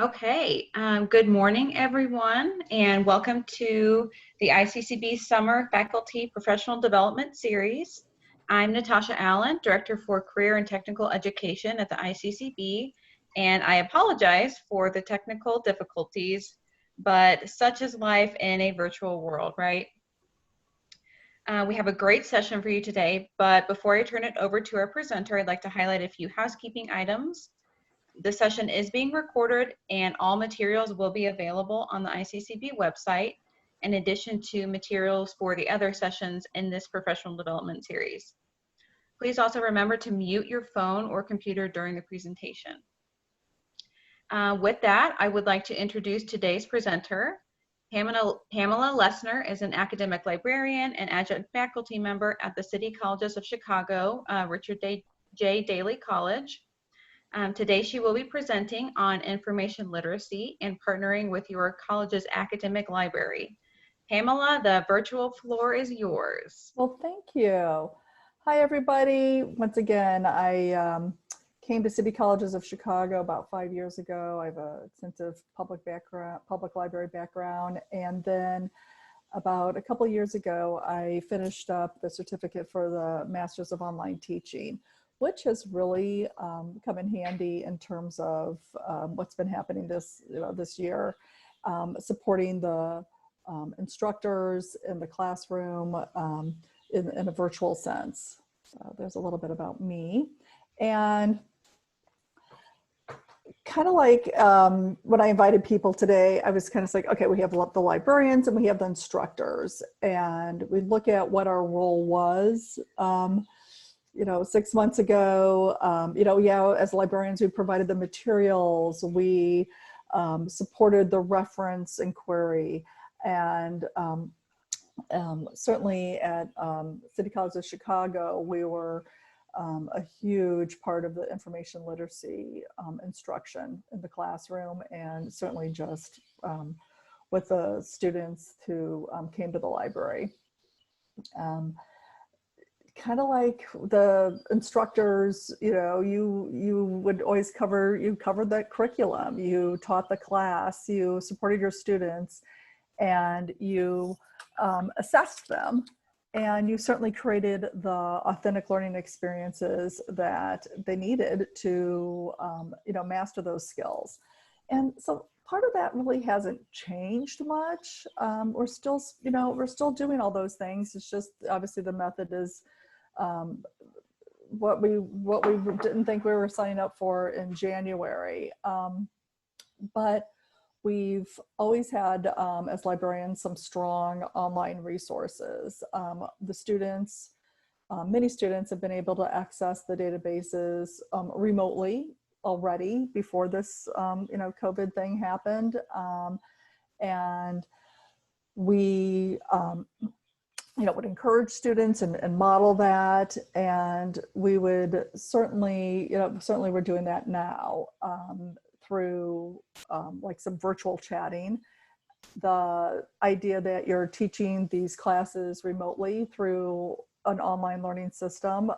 Okay, good morning, everyone, and welcome to the ICCB Summer Faculty Professional Development Series. I'm Natasha Allen, Director for Career and Technical Education at the ICCB, and I apologize for the technical difficulties, but such is life in a virtual world, right? We have a great session for you today, but before I turn it over to our presenter, I'd like to highlight a few housekeeping items. The session is being recorded and all materials will be available on the ICCB website, in addition to materials for the other sessions in this professional development series. Please also remember to mute your phone or computer during the presentation. With that, I would like to introduce today's presenter. Pamela Lessner is an academic librarian and adjunct faculty member at the City Colleges of Chicago, Richard J. Daley College. Today she will be presenting on information literacy and partnering with your college's academic library. Pamela, the virtual floor is yours. Well, thank you. Hi, everybody. Once again, I came to City Colleges of Chicago about 5 years ago. I have a extensive public library background. And then about a couple of years ago, I finished up the certificate for the Masters of Online Teaching, which has really come in handy in terms of what's been happening this year, supporting the instructors in the classroom in a virtual sense. So there's a little bit about me. And kind of like when I invited people today, I was kind of like, okay, we have the librarians and we have the instructors, and we look at what our role was. 6 months ago, as librarians, we provided the materials, we supported the reference inquiry, and certainly at City College of Chicago, we were a huge part of the information literacy instruction in the classroom, and certainly just with the students who came to the library. Kind of like the instructors, you would always covered the curriculum, you taught the class, you supported your students, and you assessed them, and you certainly created the authentic learning experiences that they needed to master those skills. And so part of that really hasn't changed much. We're still doing all those things. It's just obviously the method is what we didn't think we were signing up for in January. But we've always had, as librarians, some strong online resources. The students, many students have been able to access the databases remotely already before this, COVID thing happened. And we, would encourage students and model that, and we would certainly we're doing that now through like some virtual chatting. The idea that you're teaching these classes remotely through an online learning system,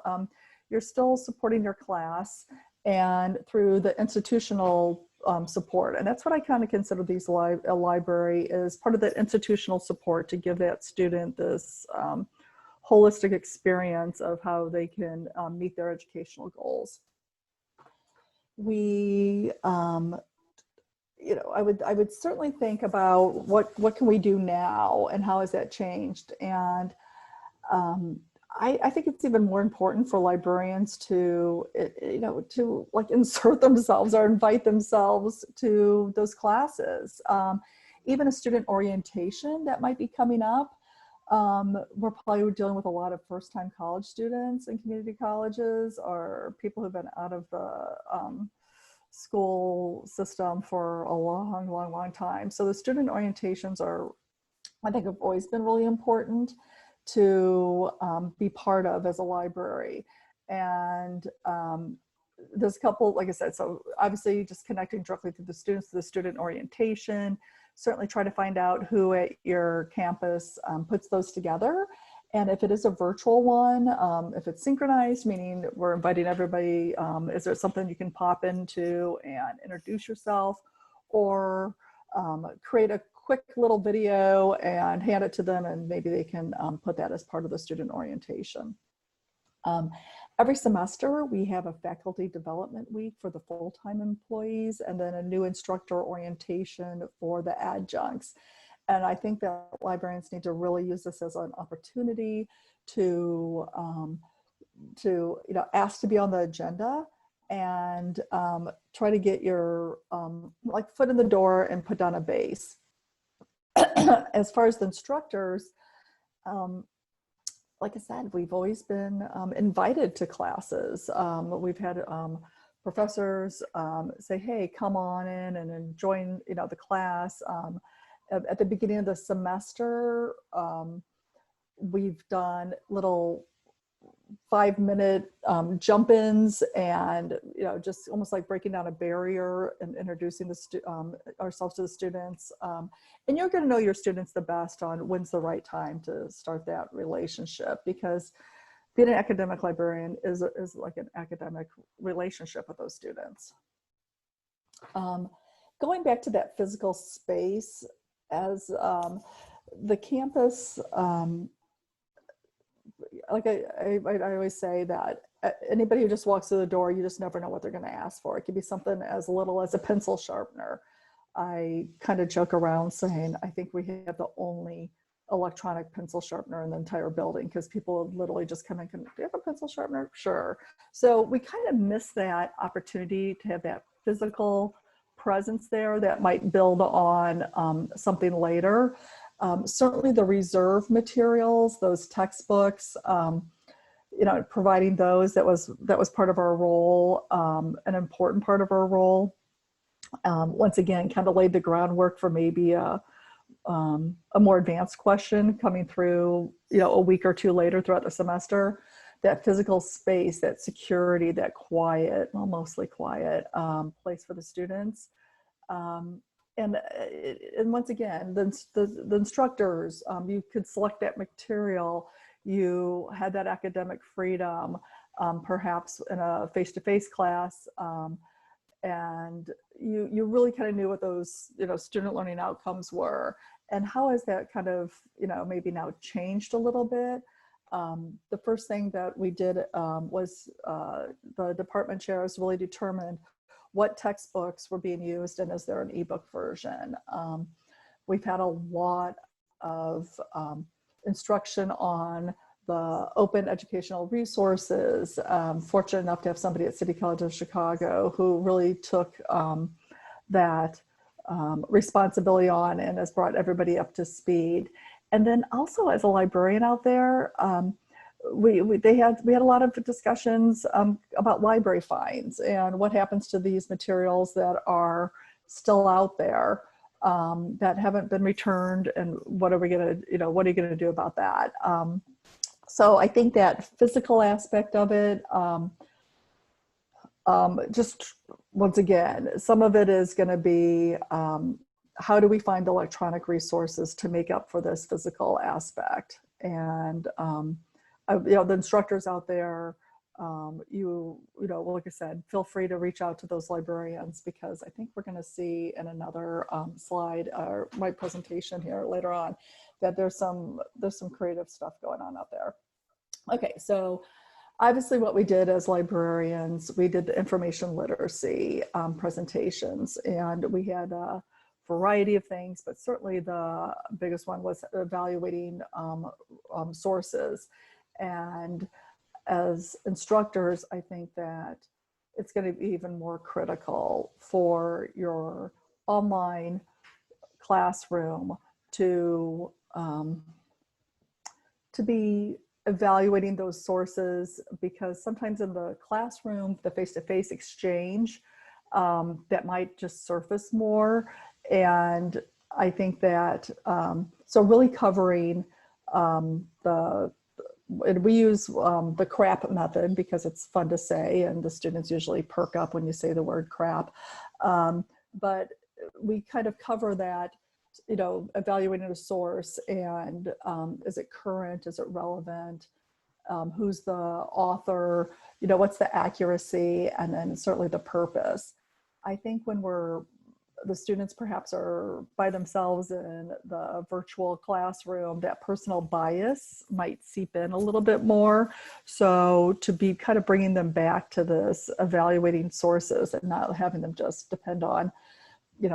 you're still supporting your class, and through the institutional support. And that's what I kind of consider these a library is part of that institutional support to give that student this holistic experience of how they can meet their educational goals. We, I would certainly think about what can we do now and how has that changed? And I think it's even more important for librarians to like insert themselves or invite themselves to those classes. Even a student orientation that might be coming up. We're probably dealing with a lot of first-time college students in community colleges, or people who've been out of the school system for a long time. So the student orientations are, I think, have always been really important to be part of as a library. And there's a couple, like I said, so obviously just connecting directly to the students, to the student orientation, certainly try to find out who at your campus puts those together. And if it is a virtual one, if it's synchronized, meaning we're inviting everybody, is there something you can pop into and introduce yourself? or create a quick little video and hand it to them, and maybe they can put that as part of the student orientation. Every semester, we have a faculty development week for the full-time employees, and then a new instructor orientation for the adjuncts. And I think that librarians need to really use this as an opportunity to ask to be on the agenda and try to get your like foot in the door and put down a base. As far as the instructors, like I said, we've always been invited to classes. We've had professors say, hey, come on in and join the class. At the beginning of the semester, we've done little 5-minute jump-ins, and just almost like breaking down a barrier and introducing ourselves to the students. And you're going to know your students the best on when's the right time to start that relationship, because being an academic librarian is like an academic relationship with those students. Going back to that physical space, as the campus, like I always say that anybody who just walks through the door, you just never know what they're going to ask for. It could be something as little as a pencil sharpener. I kind of joke around saying, I think we have the only electronic pencil sharpener in the entire building, because people literally just come in, do you have a pencil sharpener? Sure. So we kind of miss that opportunity to have that physical presence there that might build on something later. Certainly the reserve materials, those textbooks, providing those, that was part of our role, an important part of our role. Once again, kind of laid the groundwork for maybe a more advanced question coming through, a week or two later throughout the semester. That physical space, that security, that quiet, well, mostly quiet place for the students. And once again, the instructors, you could select that material. You had that academic freedom, perhaps in a face-to-face class, and you really kind of knew what those student learning outcomes were. And how has that kind of maybe now changed a little bit? The first thing that we did was the department chairs really determined what textbooks were being used and is there an ebook version. We've had a lot of instruction on the open educational resources. Fortunate enough to have somebody at City College of Chicago who really took that responsibility on and has brought everybody up to speed. And then also, as a librarian out there, we had a lot of discussions about library fines and what happens to these materials that are still out there that haven't been returned, and what are you going to do about that? So I think that physical aspect of it, just once again, some of it is going to be how do we find electronic resources to make up for this physical aspect? And the instructors out there, like I said, feel free to reach out to those librarians, because I think we're going to see in another slide, or my presentation here later on, that there's some creative stuff going on out there. Okay, so obviously what we did as librarians, we did the information literacy presentations, and we had a variety of things, but certainly the biggest one was evaluating sources. And as instructors, I think that it's going to be even more critical for your online classroom to be evaluating those sources, because sometimes in the classroom, the face-to-face exchange, that might just surface more. And I think that, so really covering we use the CRAP method because it's fun to say, and the students usually perk up when you say the word crap. But we kind of cover that, evaluating a source, and is it current, is it relevant, who's the author, what's the accuracy, and then certainly the purpose. I think when we're the students perhaps are by themselves in the virtual classroom, that personal bias might seep in a little bit more. So to be kind of bringing them back to this evaluating sources and not having them just depend on,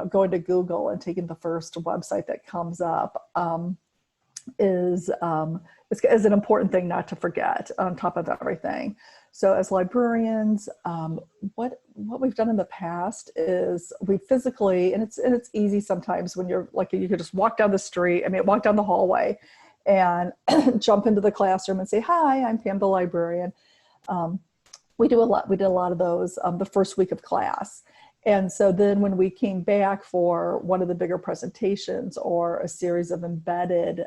going to Google and taking the first website that comes up is an important thing not to forget on top of everything. So as librarians, what we've done in the past is we physically, and it's easy sometimes when you're like, you could just walk down the street, walk down the hallway and jump into the classroom and say, hi, I'm Pam the librarian. We did a lot of those the first week of class. And so then when we came back for one of the bigger presentations or a series of embedded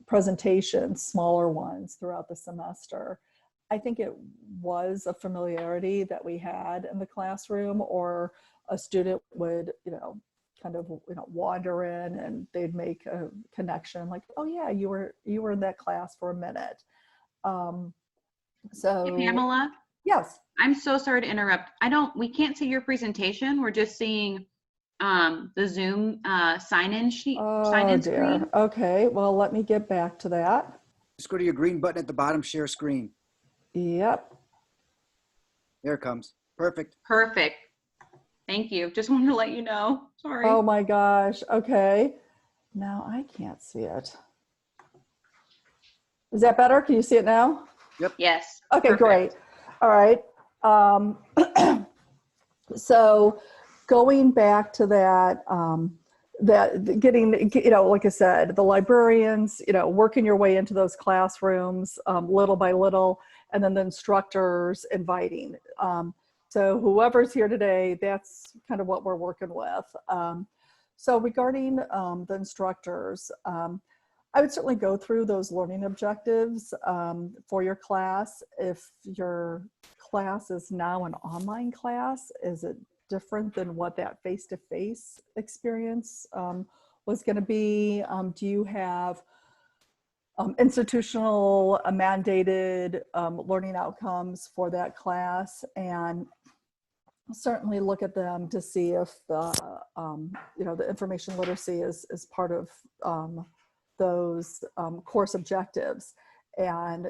presentations, smaller ones throughout the semester, I think it was a familiarity that we had in the classroom, or a student would, wander in and they'd make a connection like, oh yeah, you were in that class for a minute. So Hey, Pamela. Yes. I'm so sorry to interrupt. We can't see your presentation. We're just seeing the Zoom sign-in Oh screen. dear. Okay, well, let me get back to that. Just go to your green button at the bottom, share screen. Yep. There it comes. Perfect. Perfect. Thank you. Just wanted to let you know. Sorry. Oh my gosh. Okay. Now I can't see it. Is that better? Can you see it now? Yep. Yes. Okay, Perfect. great. All right. So going back to that, that getting, like I said, the librarians, working your way into those classrooms little by little, and then the instructors inviting. So whoever's here today, that's kind of what we're working with. So regarding the instructors, I would certainly go through those learning objectives for your class. If your class is now an online class, is it different than what that face-to-face experience was going to be? Do you have institutional mandated learning outcomes for that class? And certainly look at them to see if the the information literacy is part of those course objectives, and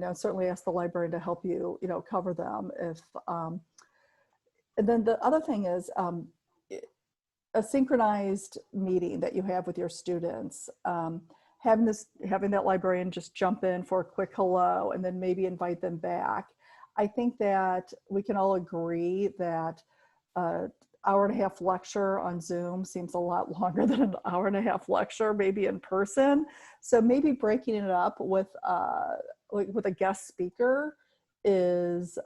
I'll certainly ask the librarian to help you cover them if and then the other thing is a synchronized meeting that you have with your students, having that librarian just jump in for a quick hello and then maybe invite them back. I think that we can all agree that hour and a half lecture on Zoom seems a lot longer than an hour and a half lecture, maybe in person. So maybe breaking it up with a guest speaker is,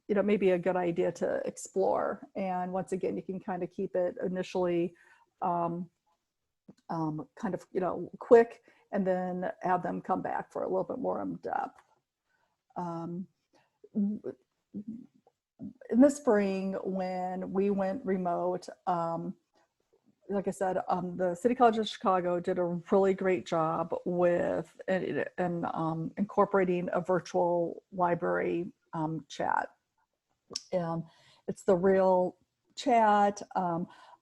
maybe a good idea to explore. And once again, you can kind of keep it initially kind of, quick, and then have them come back for a little bit more in depth. In the spring, when we went remote, like I said, the City College of Chicago did a really great job with incorporating a virtual library chat. It's the real chat.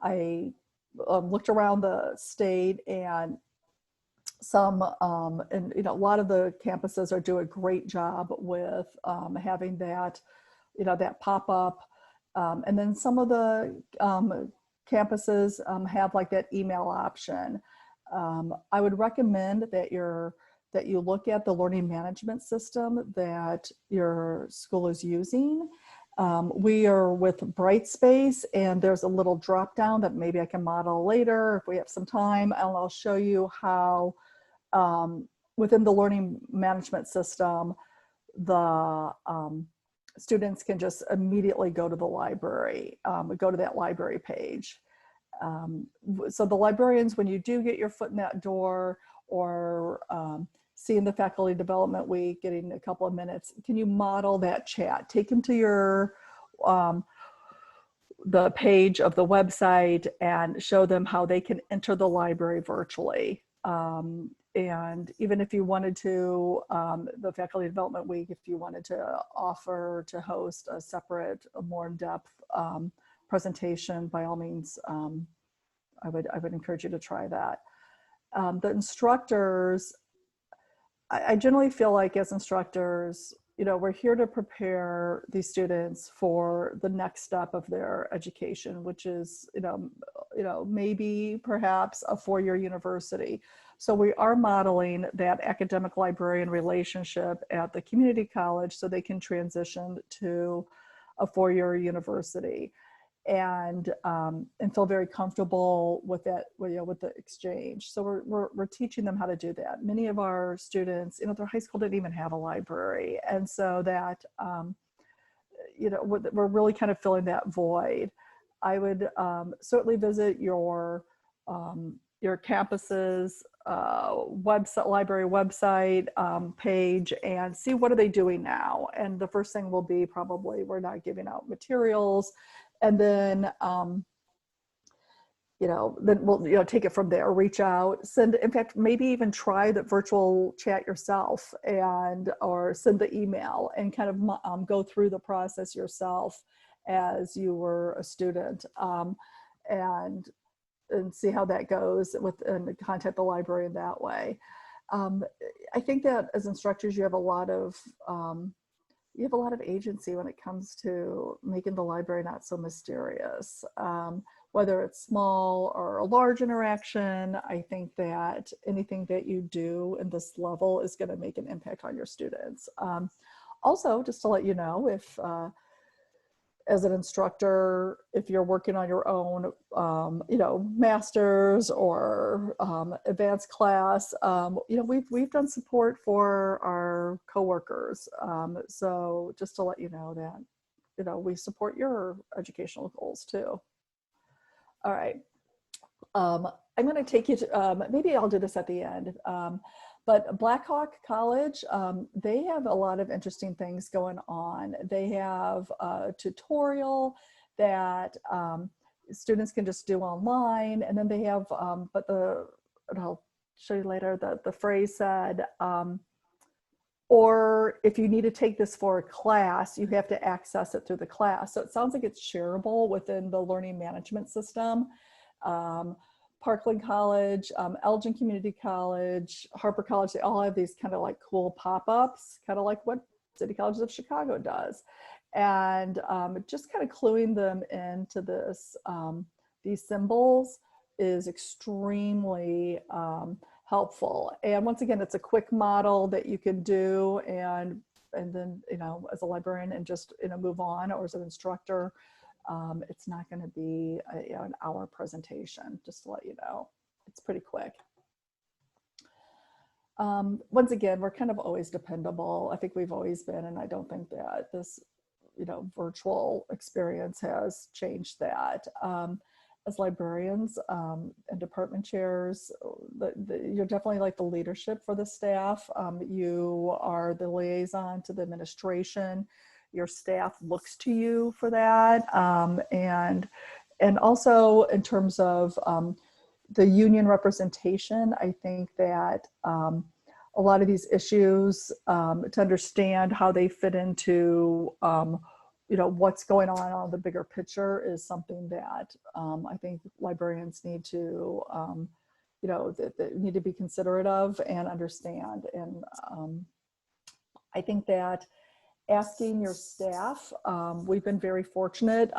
I looked around the state, and some, a lot of the campuses are doing a great job with having that, that pop up. And then some of the campuses have like that email option. I would recommend that you look at the learning management system that your school is using. We are with Brightspace, and there's a little drop down that maybe I can model later if we have some time, and I'll show you how within the learning management system, the students can just immediately go to the library, go to that library page. So the librarians, when you do get your foot in that door, or seeing the faculty development week, getting a couple of minutes, can you model that chat? Take them to your the page of the website and show them how they can enter the library virtually. And even if you wanted to, the faculty development week, if you wanted to offer to host a separate, more in-depth presentation, by all means, I would encourage you to try that. The instructors, I generally feel like as instructors, we're here to prepare these students for the next step of their education, which is, maybe perhaps a four-year university. So we are modeling that academic librarian relationship at the community college so they can transition to a four-year university and feel very comfortable with that, with the exchange. So we're teaching them how to do that. Many of our students, their high school didn't even have a library, and so that we're really kind of filling that void. I would certainly visit your campus's website, library website page, and see what are they doing now. And the first thing will be probably we're not giving out materials. And then, then we'll take it from there, reach out, send, in fact, maybe even try the virtual chat yourself or send the email and kind of go through the process yourself as you were a student and see how that goes and contact the library in that way. I think that as instructors, you have a lot of agency when it comes to making the library not so mysterious. Whether it's small or a large interaction, I think that anything that you do in this level is going to make an impact on your students. Also, just to let you know, if as an instructor, if you're working on your own, master's or advanced class, we've done support for our coworkers. So just to let you know that, we support your educational goals too. All right. I'm going to take you to, maybe I'll do this at the end. But Blackhawk College, they have a lot of interesting things going on. They have a tutorial that students can just do online. And then they have, and I'll show you later, the phrase said, or if you need to take this for a class, you have to access it through the class. So it sounds like it's shareable within the learning management system. Parkland College, Elgin Community College, Harper College, they all have these kind of like cool pop-ups, kind of like what City Colleges of Chicago does. And just kind of cluing them into this, these symbols is extremely helpful. And once again, it's a quick model that you can do and then, as a librarian and just, move on, or as an instructor, it's not going to be an hour presentation, just to let you know. It's pretty quick. Once again, we're kind of always dependable. I think we've always been, and I don't think that this, virtual experience has changed that. As librarians and department chairs, you're definitely like the leadership for the staff. You are the liaison to the administration. Your staff looks to you for that. And also in terms of the union representation, I think that a lot of these issues, to understand how they fit into what's going on the bigger picture, is something that I think librarians need to, that need to be considerate of and understand. And I think that asking your staff, we've been very fortunate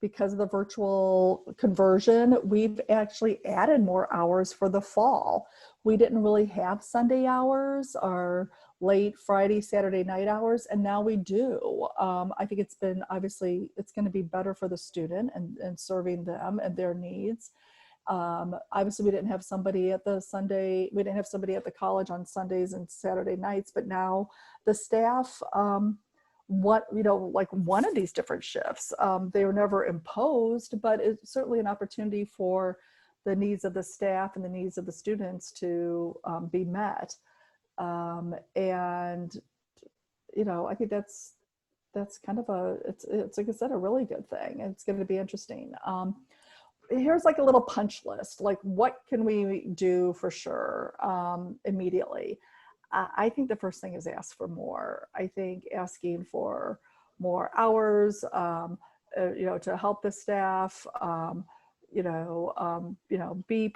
because of the virtual conversion, we've actually added more hours for the fall. We didn't really have Sunday hours or late Friday, Saturday night hours, and now we do. I think it's been, obviously, it's going to be better for the student and serving them and their needs. Obviously, we didn't have somebody at the college on Sundays and Saturday nights, but now the staff, like one of these different shifts. They were never imposed, but it's certainly an opportunity for the needs of the staff and the needs of the students to be met. And I think that's kind of it's like I said, a really good thing. It's going to be interesting. Here's like a little punch list, like what can we do for sure immediately. I think the first thing is ask for more. I think asking for more hours, to help the staff, be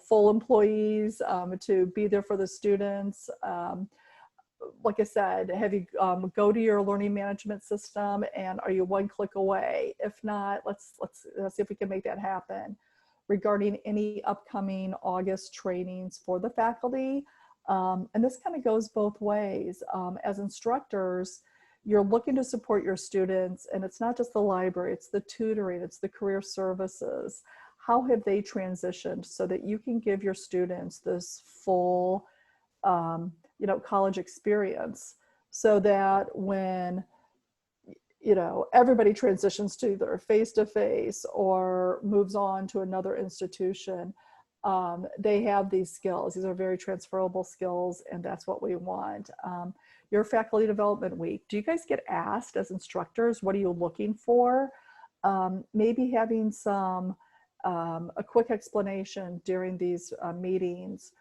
full employees, to be there for the students. Like I said, have you go to your learning management system, and are you one click away? If not, let's see if we can make that happen. Regarding any upcoming August trainings for the faculty, and this kind of goes both ways. As instructors, you're looking to support your students, and it's not just the library, it's the tutoring, it's the career services. How have they transitioned so that you can give your students this full college experience, so that when everybody transitions to either face-to-face or moves on to another institution, they have these skills. These are very transferable skills, and that's what we want. Your faculty development week, do you guys get asked as instructors, what are you looking for? Maybe having a quick explanation during these meetings.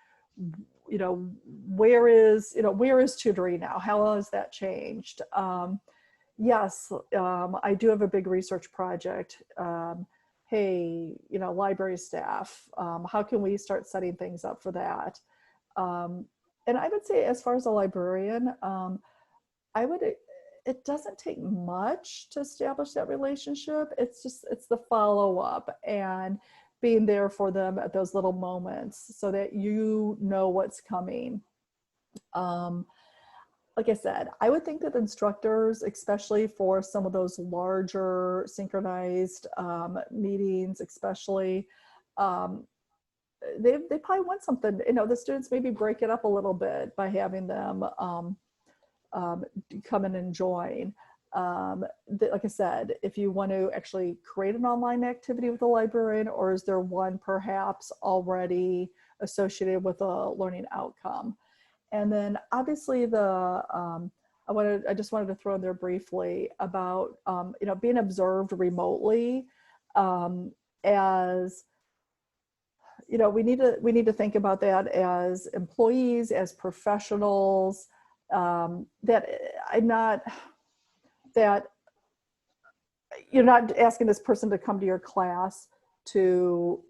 Where is tutoring now? How has that changed? Yes, I do have a big research project. Hey, library staff, how can we start setting things up for that? And I would say, as far as a librarian, it doesn't take much to establish that relationship. It's the follow-up and being there for them at those little moments so that you know what's coming. Like I said, I would think that instructors, especially for some of those larger synchronized meetings, especially, they probably want something, the students maybe break it up a little bit by having them come in and join. Like I said, if you want to actually create an online activity with a librarian, or is there one perhaps already associated with a learning outcome? And then obviously I just wanted to throw in there briefly about, being observed remotely, as, we need to think about that as employees, as professionals, that you're not asking this person to come to your class to,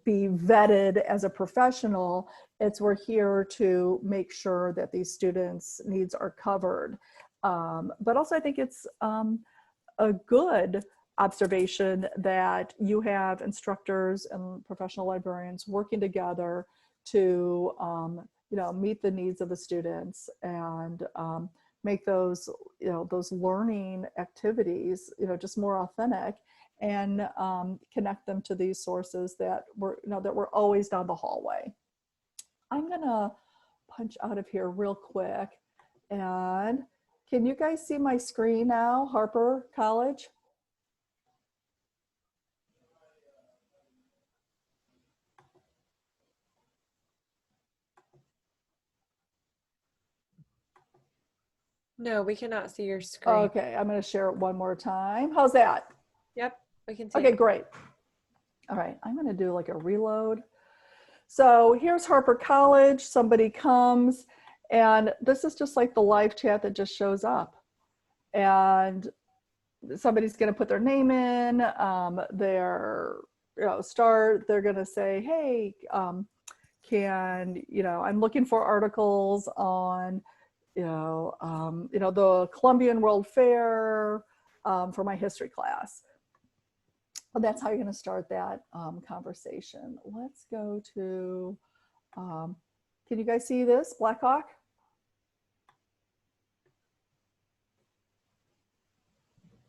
be vetted as a professional. It's we're here to make sure that these students' needs are covered. But also I think it's a good observation that you have instructors and professional librarians working together to, meet the needs of the students and make those learning activities, just more authentic, and connect them to these sources that were always down the hallway. I'm gonna punch out of here real quick. And can you guys see my screen now, Harper College? No, we cannot see your screen. Okay, I'm gonna share it one more time. How's that? Yep, we can see Okay, it. great. All right, I'm gonna do like a reload. So here's Harper College. Somebody comes, and this is just like the live chat that just shows up. And somebody's gonna put their name in, their start. They're gonna say, hey, I'm looking for articles on the Columbian World Fair for my history class. And that's how you're going to start that conversation. Let's go to, can you guys see this, Blackhawk?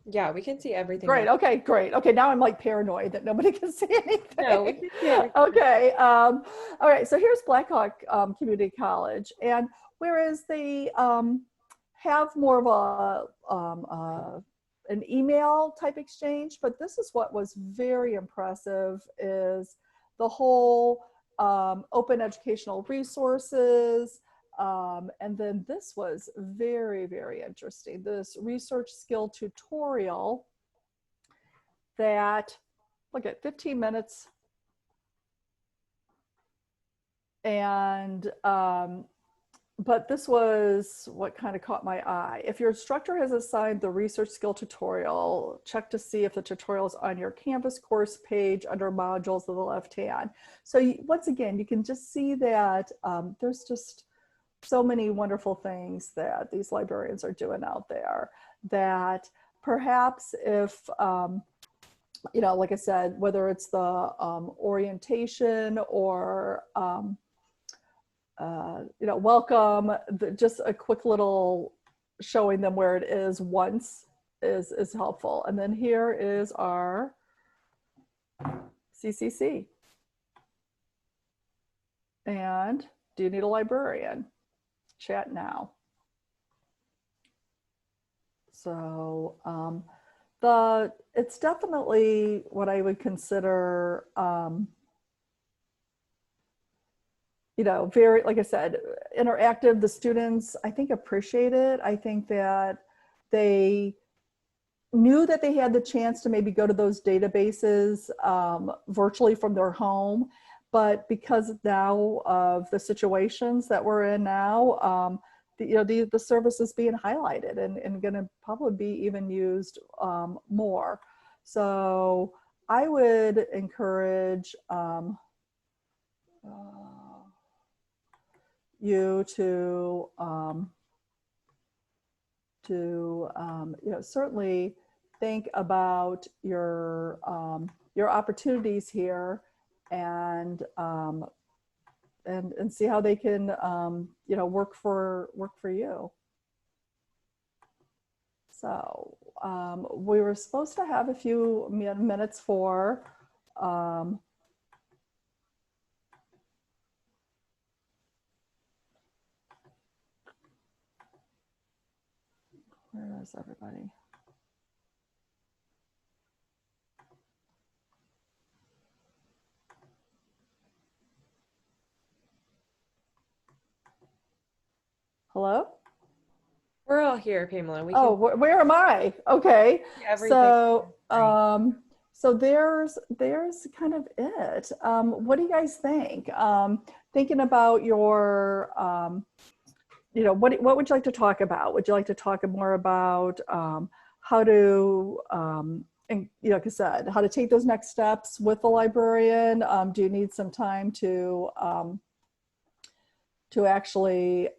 Yeah, we can see everything. Great. Okay, great. Okay, now I'm like paranoid that nobody can see anything. No, we can see everything. Okay. All right. So here's Blackhawk Community College, and whereas they have more of an email type exchange, but this is what was very impressive is the whole open educational resources. And then this was very, very interesting. This research skill tutorial that, look at 15 minutes. And but this was what kind of caught my eye. If your instructor has assigned the research skill tutorial, check to see if the tutorial is on your Canvas course page under modules on the left hand. So once again, you can just see that there's just so many wonderful things that these librarians are doing out there that perhaps if, you know, like I said, whether it's the orientation or, you know, welcome, just a quick little showing them where it is once is helpful. And then here is our CCC. And do you need a librarian? Chat now. So it's definitely what I would consider, you know, very, like I said, interactive. The students, I think, appreciate it. I think that they knew that they had the chance to maybe go to those databases virtually from their home, but because now of the situations that we're in now, you know, the service is being highlighted and going to probably be even used more. So I would encourage you to you know, certainly think about your opportunities here and see how they can you know, work for you. So we were supposed to have a few minutes for where is everybody? Hello? We're all here, Pamela. We Oh, where am I? Okay. everything. So, so there's kind of it. What do you guys think? Thinking about your, you know, what would you like to talk about? Would you like to talk more about how to, and, you know, like I said, how to take those next steps with the librarian? Do you need some time to actually,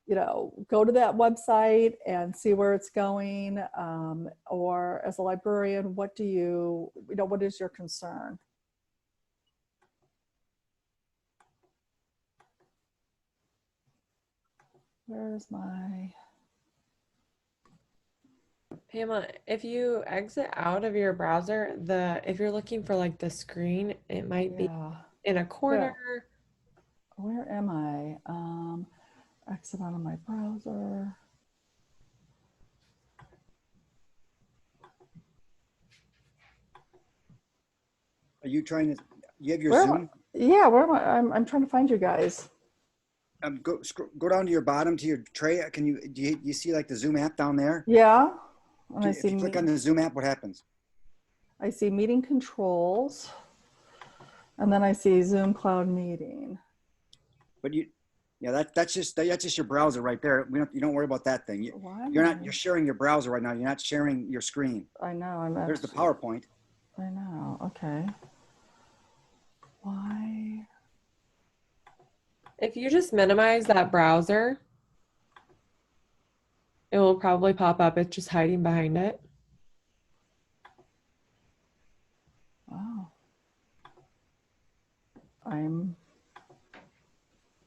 you know, go to that website and see where it's going? Or as a librarian, what do you know, what is your concern? Where's my... Pamela, if you exit out of your browser, if you're looking for like the screen, it might be in a corner. Where am I? Exit out of my browser. Are you trying to, you have your Where Zoom? Yeah, where am I? I'm trying to find you guys. Go down to your bottom to your tray. Do you see like the Zoom app down there? Yeah. And If you click on the Zoom app, what happens? I see meeting controls. And then I see Zoom Cloud Meeting. But yeah, that's just your browser right there. You don't worry about that thing. You're sharing your browser right now. You're not sharing your screen. I know. There's the PowerPoint. I know. Okay. Why? If you just minimize that browser, it will probably pop up. It's just hiding behind it. Wow. I'm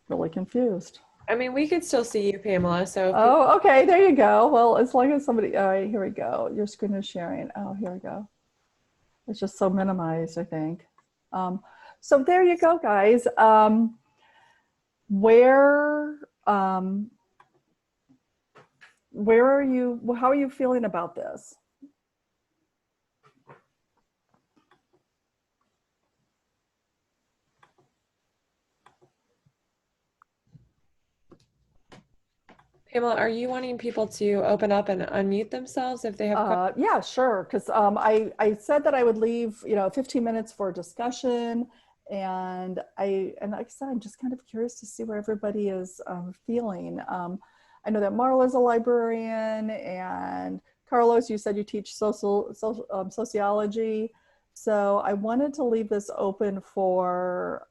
really confused. I mean, we could still see you, Pamela. So. Oh, okay. There you go. Well, as long as somebody, all right, here we go. Your screen is sharing. Oh, here we go. It's just so minimized, I think. So there you go, guys. Where are you, how are you feeling about this? Pamela, are you wanting people to open up and unmute themselves if they have questions? Yeah, sure. Because I said that I would leave, 15 minutes for discussion And like I said, I'm just kind of curious to see where everybody is feeling. I know that Marla's a librarian, and Carlos, you said you teach sociology. So I wanted to leave this open for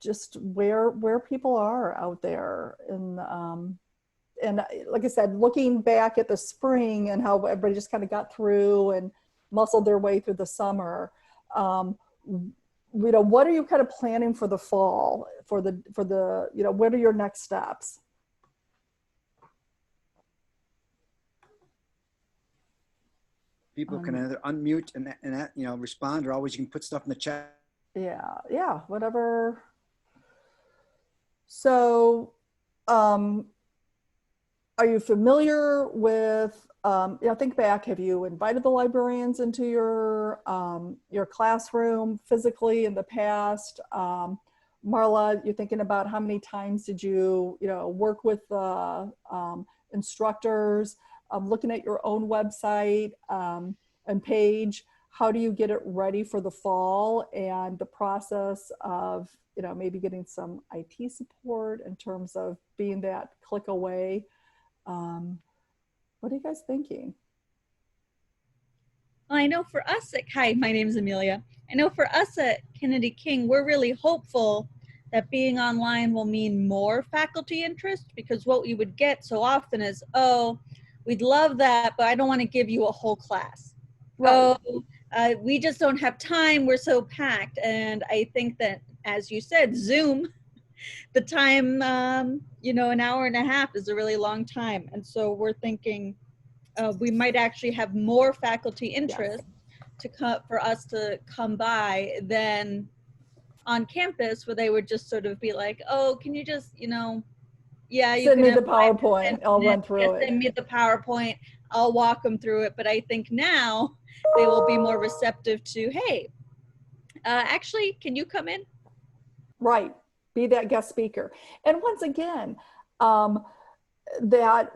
just where people are out there. And like I said, looking back at the spring and how everybody just kind of got through and muscled their way through the summer. What are you kind of planning for the fall, for the what are your next steps? People can either unmute and respond, or always you can put stuff in the chat. Yeah, whatever. So, are you familiar with, think back, have you invited the librarians into your classroom physically in the past? Marla, you're thinking about how many times did you, work with the instructors, looking at your own website and page, how do you get it ready for the fall, and the process of, maybe getting some IT support in terms of being that click away. What are you guys thinking? Well, I know for us hi, my name is Amelia. I know for us at Kennedy King, we're really hopeful that being online will mean more faculty interest, because what we would get so often is, oh, we'd love that, but I don't want to give you a whole class. Right. Oh, we just don't have time. We're so packed. And I think that, as you said, Zoom, the time, an hour and a half is a really long time. And so we're thinking we might actually have more faculty interest for us to come by than on campus, where they would just sort of be like, oh, can you just, you send me the PowerPoint, I'll run through it. Send me the PowerPoint, I'll walk them through it. But I think now they will be more receptive to, hey, actually, can you come in? Right, be that guest speaker. And once again, that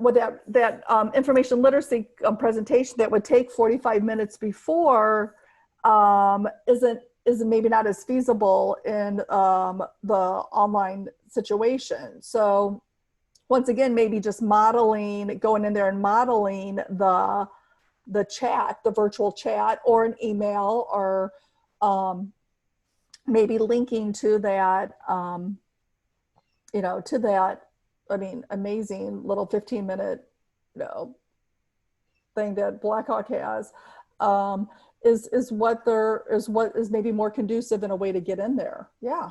information literacy presentation that would take 45 minutes before isn't maybe not as feasible in the online situation. So once again, maybe just going in there and modeling the chat, the virtual chat, or an email, or maybe linking to that, amazing little 15-minute, thing that Blackhawk has, is what is maybe more conducive in a way to get in there. Yeah.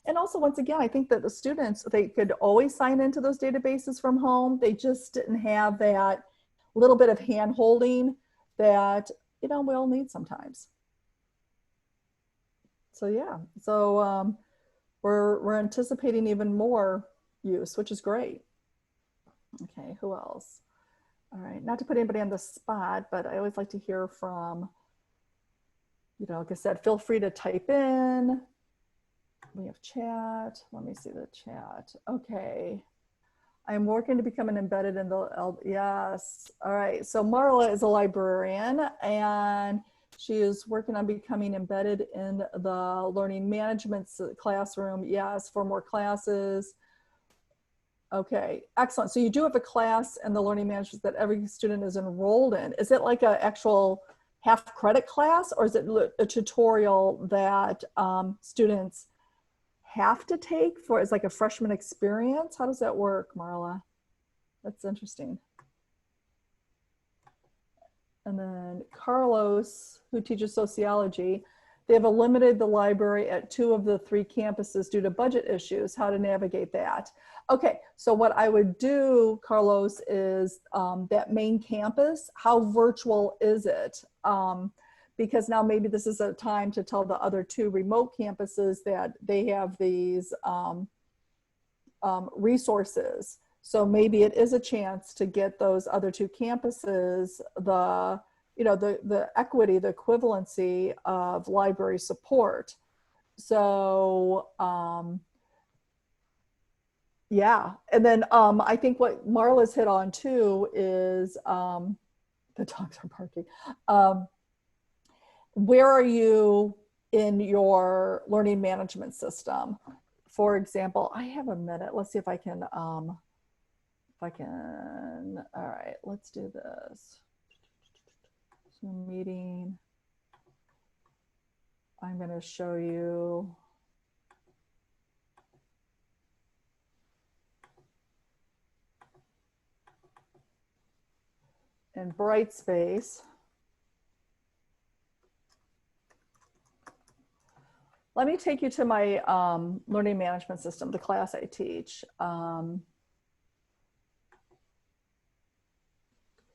And also, once again, I think that the students, they could always sign into those databases from home. They just didn't have that little bit of hand holding that, we all need sometimes. So yeah, so we're anticipating even more use, which is great. Okay, who else? All right, not to put anybody on the spot, but I always like to hear from, like I said, feel free to type in. We have chat. Let me see the chat. Okay. I'm working to become an embedded in the, yes. All right, so Marla is a librarian, and she is working on becoming embedded in the learning management classroom. Yes, for more classes. Okay, excellent. So you do have a class in the learning management that every student is enrolled in. Is it like an actual half credit class, or is it a tutorial that students have to take as like a freshman experience? How does that work, Marla? That's interesting. And then Carlos, who teaches sociology, they have limited the library at 2 of the 3 campuses due to budget issues. How to navigate that? Okay, so what I would do, Carlos, is that main campus, how virtual is it? Because now maybe this is a time to tell the other 2 remote campuses that they have these resources. So maybe it is a chance to get those other 2 campuses the equity, the equivalency of library support. So yeah, and then I think what Marla's hit on too is the dogs are barking. Where are you in your learning management system. For example, I have a minute. Let's see if I can, all right, let's do this. Zoom meeting. I'm going to show you. In Brightspace. Let me take you to my learning management system, the class I teach.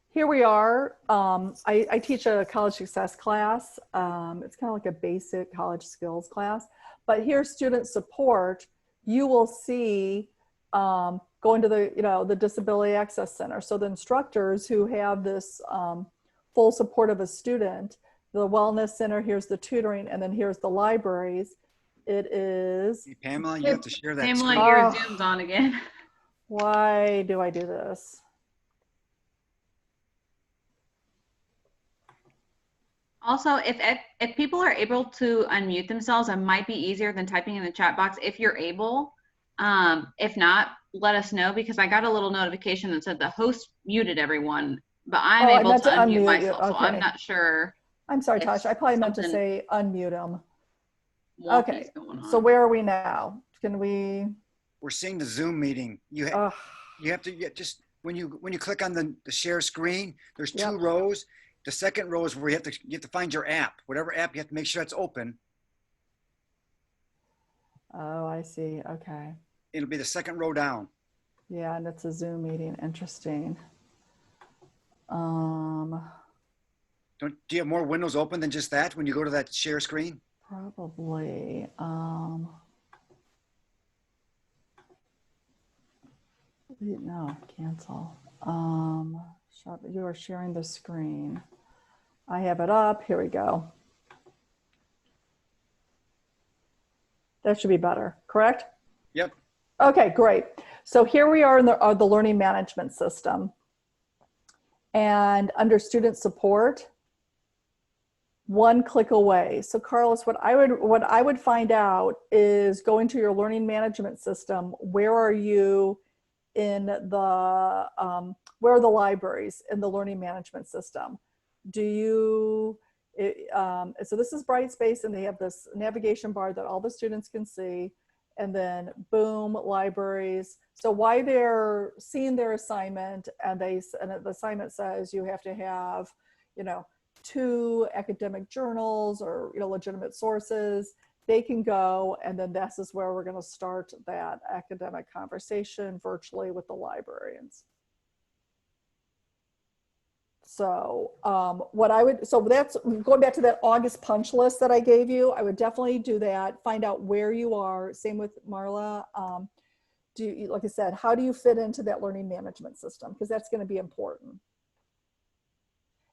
Here we are. I teach a college success class. It's kind of like a basic college skills class. But here's student support. You will see going to the Disability Access Center. So the instructors who have this full support of a student, the Wellness Center, here's the tutoring, and then here's the libraries. It is. Hey, Pamela, you have to share that Pamela, screen. your Zoom's on again. Why do I do this? Also, if people are able to unmute themselves, it might be easier than typing in the chat box if you're able. If not, let us know, because I got a little notification that said the host muted everyone, but I'm able to unmute myself, okay. so I'm not sure. I'm sorry, Tasha. I probably meant to say unmute them. Okay, so on. where are we now? Can we? We're seeing the Zoom meeting. You have to just when you click on the share screen, there's two rows. The second row is where you have to find your app. Whatever app, you have to make sure it's open. Oh, I see. Okay. It'll be the second row down. Yeah, and it's a Zoom meeting. Interesting. Do you have more windows open than just that when you go to that share screen? Probably. No, cancel. You are sharing the screen. I have it up. Here we go. That should be better, correct? Yep. Okay, great. So here we are in the learning management system. And under student support, one click away. So Carlos, what I would find out is go into your learning management system. Where are you in the, where are the libraries in the learning management system? Do you, so this is Brightspace, and they have this navigation bar that all the students can see, and then boom, libraries. So while they're seeing their assignment, and the assignment says you have to have, 2 academic journals or legitimate sources, they can go, and then this is where we're going to start that academic conversation virtually with the librarians. So so that's going back to that August punch list that I gave you. I would definitely do that. Find out where you are. Same with Marla. Like I said, how do you fit into that learning management system? Because that's going to be important.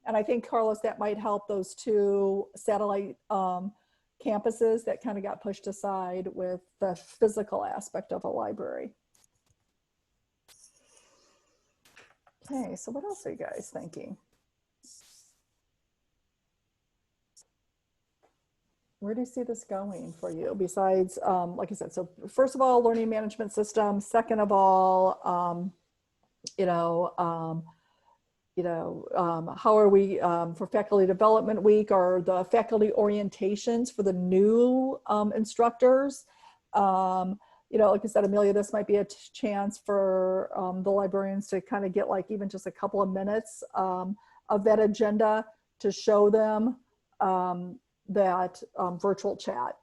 And I think, Carlos, that might help those 2 satellite campuses that kind of got pushed aside with the physical aspect of a library. Okay, so what else are you guys thinking? Where do you see this going for you besides, like I said, so first of all, learning management system. Second of all, how are we for faculty development week, or the faculty orientations for the new instructors? Like I said, Amelia, this might be a chance for the librarians to kind of get like even just a couple of minutes of that agenda to show them that virtual chat,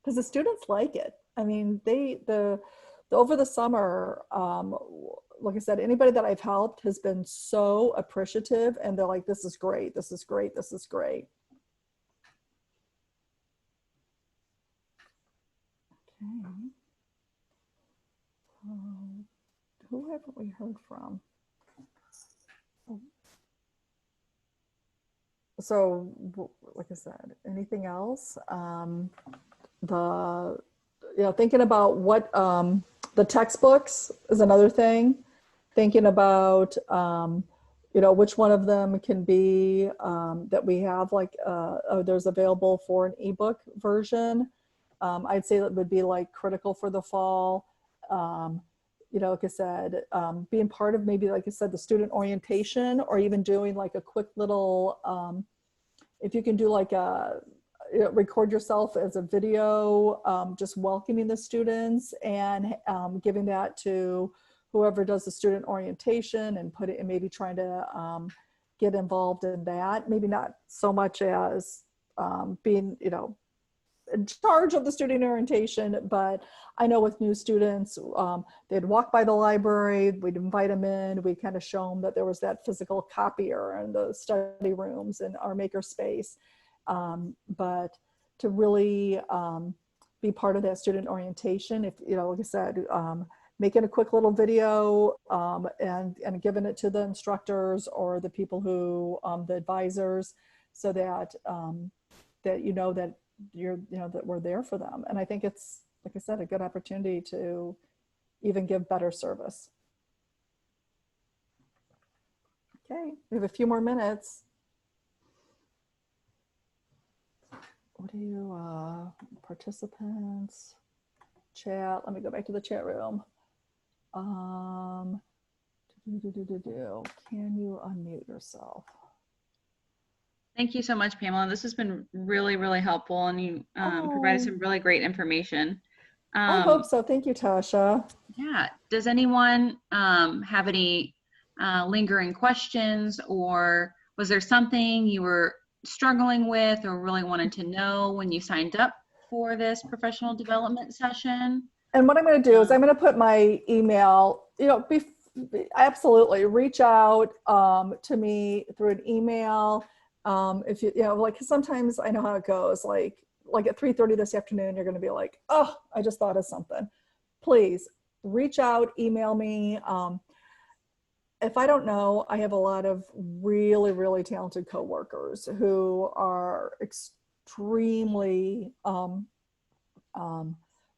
because the students like it. I mean, over the summer, like I said, anybody that I've helped has been so appreciative, and they're like, this is great, this is great, this is great. Okay. Who haven't we heard from? So, like I said, anything else? Thinking about what the textbooks is another thing. Thinking about which one of them can be that we have like there's available for an ebook version. I'd say that would be like critical for the fall. Like I said, being part of maybe, like I said, the student orientation, or even doing like a quick little, if you can do like record yourself as a video, just welcoming the students and giving that to whoever does the student orientation, and put it, and maybe trying to get involved in that. Maybe not so much as being, in charge of the student orientation, but I know with new students, they'd walk by the library, we'd invite them in, we'd kind of show them that there was that physical copier and the study rooms and our maker space. But to really be part of that student orientation, if, like I said, making a quick little video and giving it to the instructors or the people who, the advisors, so that, that that you're, that we're there for them. And I think it's, like I said, a good opportunity to even give better service. Okay, we have a few more minutes. What do you, participants, chat, let me go back to the chat room. Can you unmute yourself? Thank you so much, Pamela. This has been really, really helpful, and you provided some really great information. I hope so. Thank you, Tasha. Yeah. Does anyone have any lingering questions, or was there something you were struggling with or really wanted to know when you signed up for this professional development session? And what I'm going to do is I'm going to put my email, absolutely reach out to me through an email. If you, like, sometimes I know how it goes, like at 3:30 this afternoon, you're going to be like, oh, I just thought of something. Please reach out, email me. If I don't know, I have a lot of really, really talented coworkers who are extremely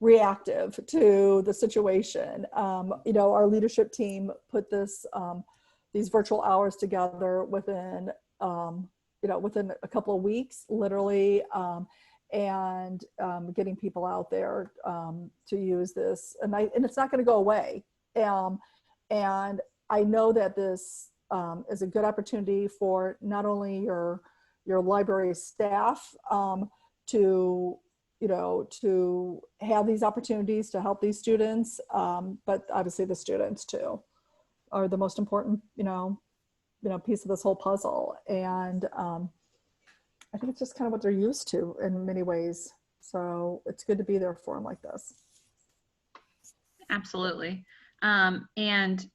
reactive to the situation. Our leadership team put these virtual hours together within within a couple of weeks, literally, and getting people out there to use this. And it's not going to go away. And I know that this is a good opportunity for not only your library staff to have these opportunities to help these students, but obviously the students too are the most important piece of this whole puzzle. And I think it's just kind of what they're used to in many ways. So it's good to be there for them like this. Absolutely. And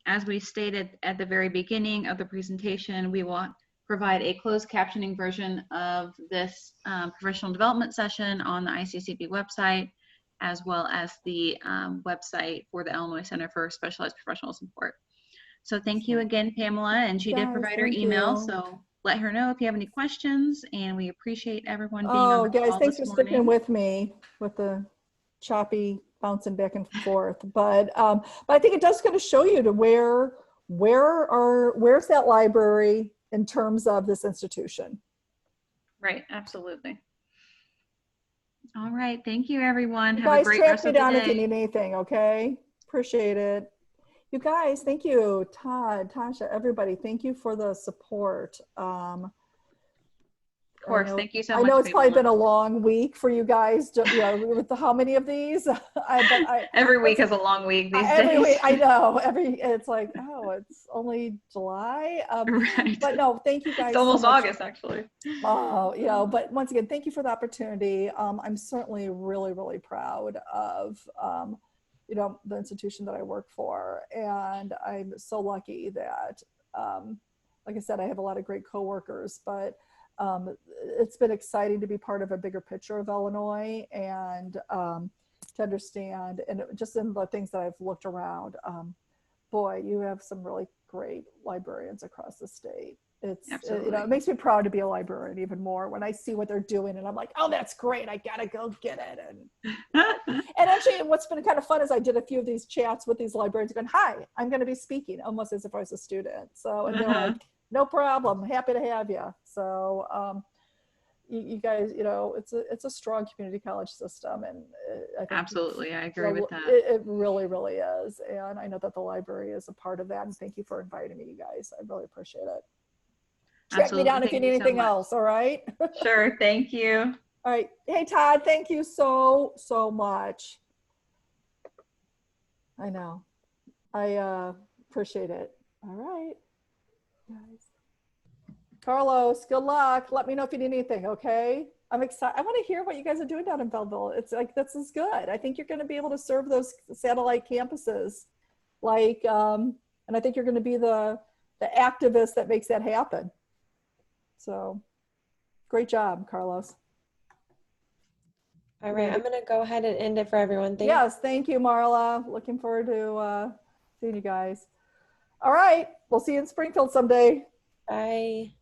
as we stated at the very beginning of the presentation, we will provide a closed captioning version of this professional development session on the ICCB website, as well as the website for the Illinois Center for Specialized Professional Support. So thank you again, Pamela, and she did provide her email, so let her know if you have any questions, and we appreciate everyone being on the call thanks this for morning. sticking with me with the choppy bouncing back and forth, but I think it does kind of show you to where's that library in terms of this institution. Right, absolutely. All right, thank you, everyone. You have guys, a great track rest me of the down day. if you need anything, okay? Appreciate it. You guys, thank you, Todd, Tasha, everybody. Thank you for the support. Of course, thank you so much. I know it's Pamela. probably been a long week for you guys, with how many of these? Every week is a long week these every days. week, I know. It's like, oh, it's only July. Right. But no, thank you guys. It's almost so much. August, actually. Oh, but once again, thank you for the opportunity. I'm certainly really, really proud of, the institution that I work for. And I'm so lucky that, like I said, I have a lot of great coworkers, but it's been exciting to be part of a bigger picture of Illinois and to understand, and just in the things that I've looked around, boy, you have some really great librarians across the state. It's, Absolutely. it makes me proud to be a librarian even more when I see what they're doing and I'm like, oh, that's great. I gotta go get it. And actually what's been kind of fun is I did a few of these chats with these librarians going, hi, I'm going to be speaking, almost as if I was a student. So, and they're like, no problem. Happy to have you. So, you guys, it's a strong community college system, and I think Absolutely, I agree with that. It really, really is, and I know that the library is a part of that. And thank you for inviting me, you guys. I really appreciate it. Track me down if you need anything else. All right. Sure. Thank you. All right. Hey, Todd. Thank you so much. I know. I appreciate it. All right, guys. Carlos, good luck. Let me know if you need anything, okay? I'm excited. I want to hear what you guys are doing down in Belleville. It's like, this is good. I think you're going to be able to serve those satellite campuses. Like, and I think you're going to be the activist that makes that happen. So great job, Carlos. All right, I'm going to go ahead and end it for everyone. Thank you. Yes, thank you, Marla. Looking forward to seeing you guys. All right, we'll see you in Springfield someday. Bye.